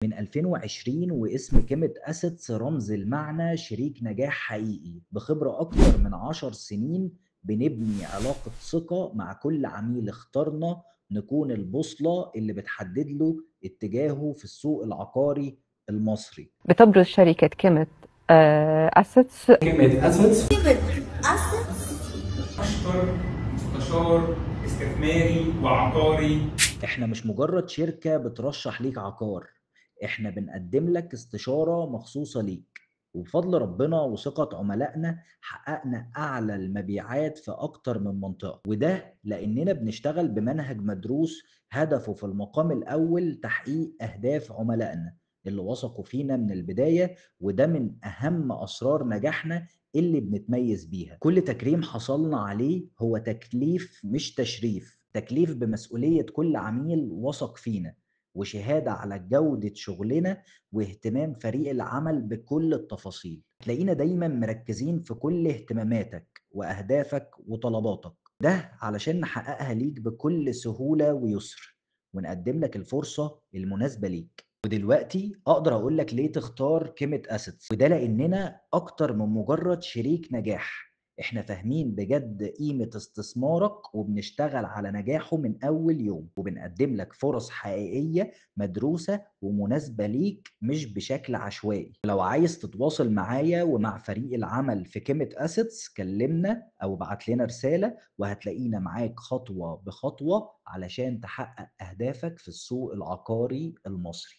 من 2020 واسم كيميت أسيتس رمز المعنى شريك نجاح حقيقي بخبرة أكتر من 10 سنين. بنبني علاقة ثقة مع كل عميل اخترنا نكون البوصلة اللي بتحدد له اتجاهه في السوق العقاري المصري. بتبرز شركة كيميت أسيتس. كلمة أسيتس أشطر مستشار استثماري وعقاري. احنا مش مجرد شركة بترشح ليك عقار، احنا بنقدم لك استشارة مخصوصة ليك. وبفضل ربنا وثقة عملائنا حققنا أعلى المبيعات في أكتر من منطقة، وده لأننا بنشتغل بمنهج مدروس هدفه في المقام الأول تحقيق أهداف عملائنا اللي وثقوا فينا من البداية. وده من أهم أسرار نجاحنا اللي بنتميز بيها. كل تكريم حصلنا عليه هو تكليف مش تشريف، تكليف بمسؤولية كل عميل وثق فينا، وشهادة على جودة شغلنا واهتمام فريق العمل بكل التفاصيل. تلاقينا دايما مركزين في كل اهتماماتك وأهدافك وطلباتك، ده علشان نحققها ليك بكل سهولة ويسر ونقدم لك الفرصة المناسبة ليك. ودلوقتي اقدر اقول لك ليه تختار كيميت اسيتس، وده لاننا اكتر من مجرد شريك نجاح. احنا فاهمين بجد قيمة استثمارك وبنشتغل على نجاحه من اول يوم، وبنقدم لك فرص حقيقية مدروسة ومناسبة ليك مش بشكل عشوائي. لو عايز تتواصل معايا ومع فريق العمل في كيميت اسيتس كلمنا او ابعت لنا رسالة، وهتلاقينا معاك خطوة بخطوة علشان تحقق اهدافك في السوق العقاري المصري.